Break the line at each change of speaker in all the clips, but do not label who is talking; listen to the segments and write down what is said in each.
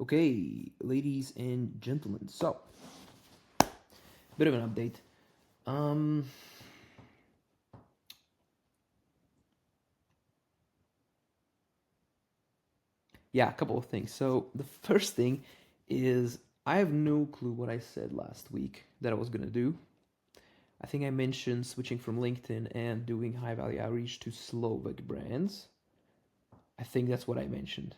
Okay, ladies and gentlemen, so bit of an update. Um, yeah, a couple of things. So the first thing is I have no clue what I said last week that I was gonna do. I think I mentioned switching from LinkedIn and doing high value outreach to Slovak brands. I think that's what I mentioned.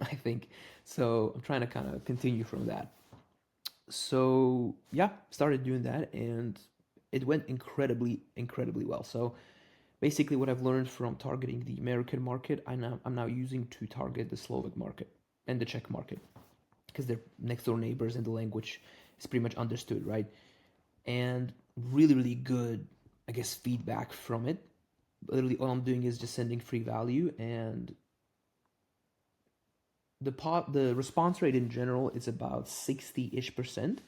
I think so. I'm trying to kind of continue from that. So yeah, started doing that, and it went incredibly well. So basically, what I've learned from targeting the American market, I'm now using to target the Slovak market and the Czech market because they're next door neighbors and the language is pretty much understood, right? And really good, I guess, feedback from it. Literally, all I'm doing is just sending free value, and the response rate in general is about 60-ish%.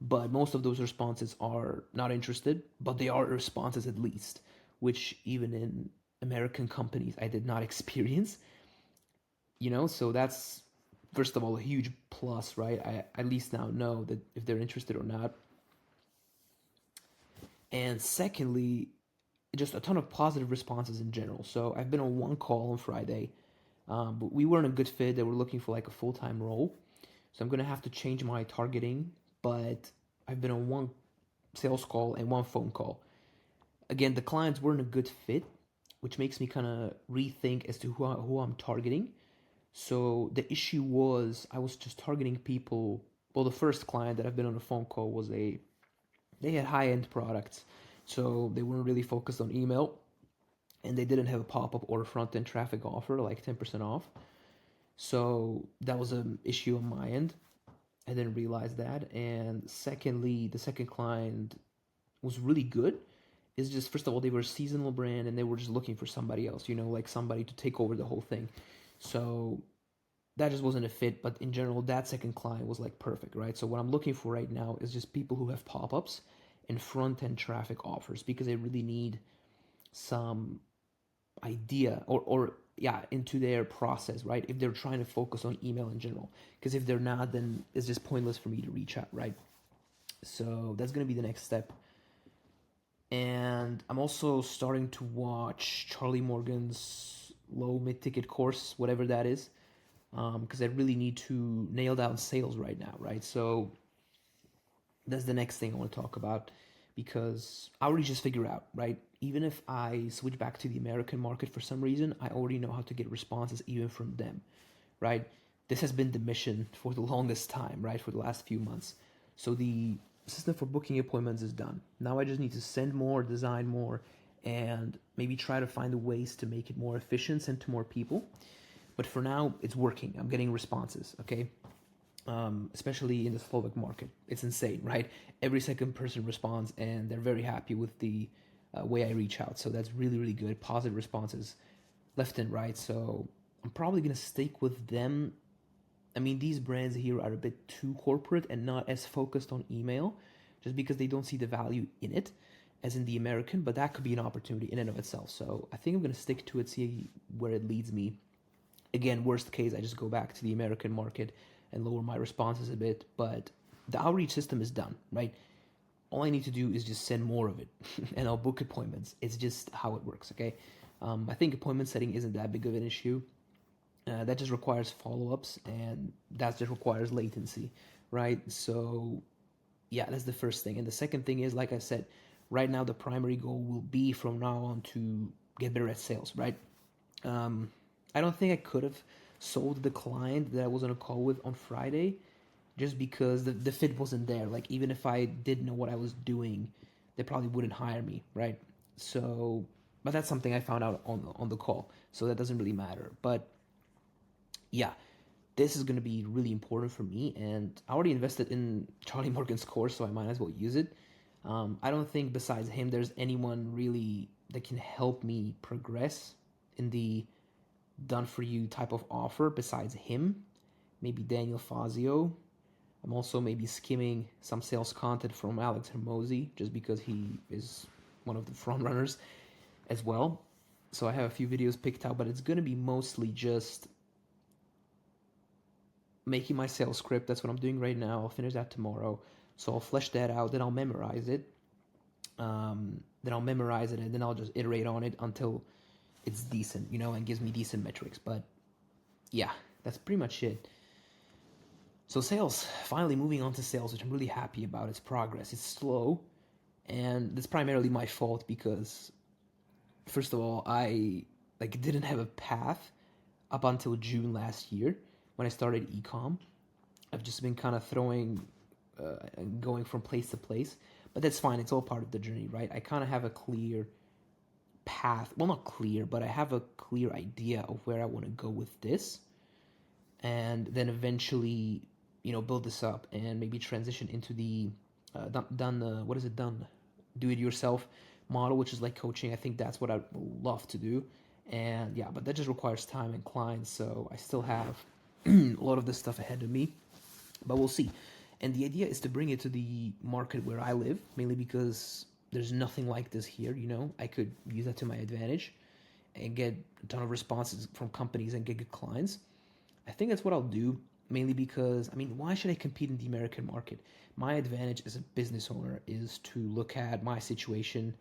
But most of those responses are not interested, but they are responses at least, which even in American companies I did not experience. So that's first of all a huge plus, right? I at least now know that if they're interested or not. And secondly, just a ton of positive responses in general. So I've been on one call on Friday, but we weren't a good fit. They were looking for like a full-time role. So I'm gonna have to change my targeting, but I've been on one sales call and one phone call. Again, the clients weren't a good fit, which makes me kind of rethink as to who I'm targeting. So the issue was I was just targeting people. Well, the first client that I've been on a phone call was they had high end products, so they weren't really focused on email, and they didn't have a pop up or a front end traffic offer like 10% off. So that was an issue on my end. I didn't realize that. And secondly, the second client was really good. Is just first of all they were a seasonal brand and they were just looking for somebody else, like somebody to take over the whole thing. So that just wasn't a fit. But in general, that second client was like perfect, right? So what I'm looking for right now is just people who have pop-ups and front-end traffic offers because they really need some idea or yeah into their process, right? If they're trying to focus on email in general, because if they're not, then it's just pointless for me to reach out, right? So that's going to be the next step. And I'm also starting to watch Charlie Morgan's low mid ticket course, whatever that is, because I really need to nail down sales right now, right? So that's the next thing I want to talk about because I already just figure out, right? Even if I switch back to the American market for some reason, I already know how to get responses even from them, right? This has been the mission for the longest time, right? For the last few months. So the system for booking appointments is done. Now I just need to send more, design more, and maybe try to find the ways to make it more efficient, send to more people. But for now, it's working. I'm getting responses, okay? Especially in the Slovak market. It's insane, right? Every second person responds, and they're very happy with the way I reach out. So that's really good. Positive responses left and right. So I'm probably gonna stick with them. I mean, these brands here are a bit too corporate and not as focused on email, just because they don't see the value in it as in the American. But that could be an opportunity in and of itself. So I think I'm gonna stick to it, see where it leads me. Again, worst case, I just go back to the American market and lower my responses a bit. But the outreach system is done, right? All I need to do is just send more of it and I'll book appointments. It's just how it works, okay? I think appointment setting isn't that big of an issue. That just requires follow ups and that just requires latency, right? So, yeah, that's the first thing. And the second thing is, like I said, right now the primary goal will be from now on to get better at sales, right? Um, I don't think I could have sold the client that I was on a call with on Friday just because the fit wasn't there. Like, even if I did know what I was doing, they probably wouldn't hire me, right? So, but that's something I found out on the call. So that doesn't really matter. But yeah, this is going to be really important for me. And I already invested in Charlie Morgan's course, so I might as well use it. I don't think besides him, there's anyone really that can help me progress in the done for you type of offer besides him. Maybe Daniel Fazio. I'm also maybe skimming some sales content from Alex Hermosi just because he is one of the front runners as well. So I have a few videos picked out, but it's going to be mostly just making my sales script. That's what I'm doing right now. I'll finish that tomorrow. So I'll flesh that out. Then I'll memorize it. And then I'll just iterate on it until it's decent, and gives me decent metrics. But yeah, that's pretty much it. So sales, finally moving on to sales, which I'm really happy about. Its progress. It's slow, and that's primarily my fault because, first of all, I didn't have a path up until June last year when I started ecom. I've just been kind of going from place to place, but that's fine. It's all part of the journey, right? I kind of have a clear path. Well, not clear, but I have a clear idea of where I want to go with this, and then eventually, build this up and maybe transition into the done do it yourself model, which is like coaching. I think that's what I'd love to do, and yeah, but that just requires time and clients. So I still have a lot of this stuff ahead of me, but we'll see. And the idea is to bring it to the market where I live, mainly because there's nothing like this here. I could use that to my advantage and get a ton of responses from companies and get good clients. I think that's what I'll do, mainly because, why should I compete in the American market? My advantage as a business owner is to look at my situation,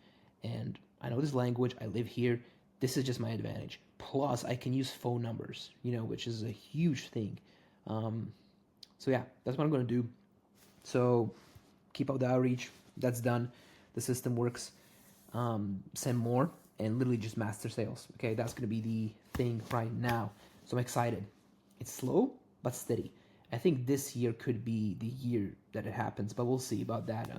and I know this language, I live here, this is just my advantage. Plus, I can use phone numbers, which is a huge thing. So yeah, that's what I'm going to do. So keep up the outreach. That's done. The system works. Send more and literally just master sales. Okay, that's going to be the thing right now. So I'm excited. It's slow but steady. I think this year could be the year that it happens, but we'll see about that.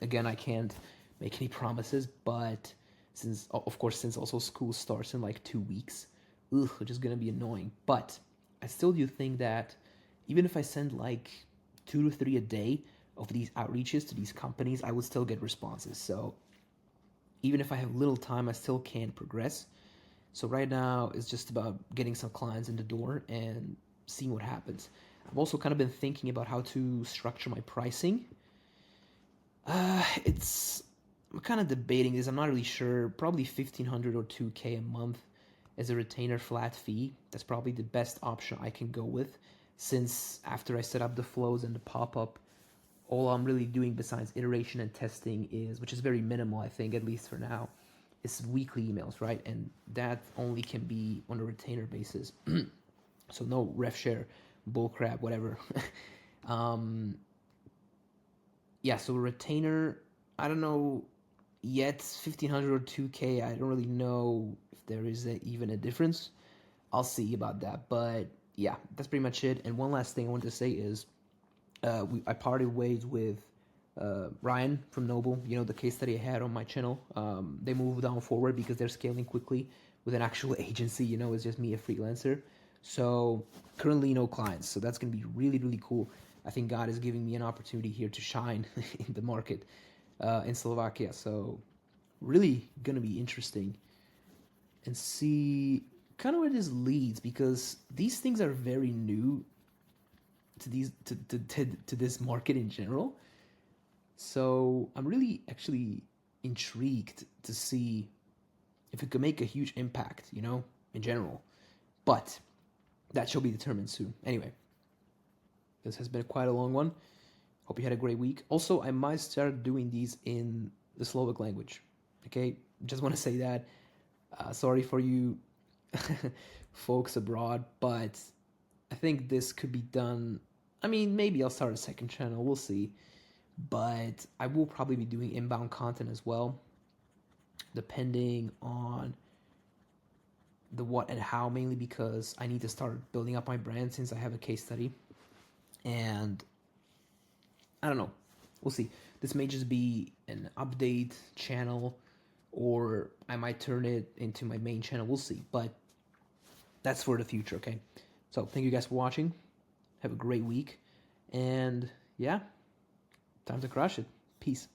Again, I can't make any promises, but since also school starts in like 2 weeks, which is going to be annoying. But I still do think that even if I send like 2 to 3 a day of these outreaches to these companies, I would still get responses. So even if I have little time, I still can progress. So right now it's just about getting some clients in the door and seeing what happens. I've also kind of been thinking about how to structure my pricing. I'm kind of debating this. I'm not really sure. Probably 1,500 or 2K a month as a retainer flat fee. That's probably the best option I can go with, since after I set up the flows and the pop-up, all I'm really doing besides iteration and testing is, which is very minimal, I think, at least for now, is weekly emails, right? And that only can be on a retainer basis. So no ref share, bullcrap, whatever. Yeah, so retainer, I don't know yet, 1,500 or 2K, I don't really know if there is even a difference. I'll see about that, but yeah, that's pretty much it. And one last thing I wanted to say is, I parted ways with Ryan from Noble, the case study I had on my channel. They moved on forward because they're scaling quickly with an actual agency. It's just me, a freelancer. So currently no clients. So that's going to be really, really cool. I think God is giving me an opportunity here to shine in the market in Slovakia. So really going to be interesting and see kind of where this leads, because these things are very new to this market in general. So I'm really actually intrigued to see if it could make a huge impact, in general. But that shall be determined soon. Anyway, this has been quite a long one. Hope you had a great week. Also, I might start doing these in the Slovak language. Okay, just want to say that. Sorry for you folks abroad, but I think this could be done. Maybe I'll start a second channel. We'll see. But I will probably be doing inbound content as well, depending on the what and how, mainly because I need to start building up my brand since I have a case study. And I don't know. We'll see. This may just be an update channel, or I might turn it into my main channel. We'll see. But that's for the future, okay? So thank you guys for watching. Have a great week. And yeah, time to crush it. Peace.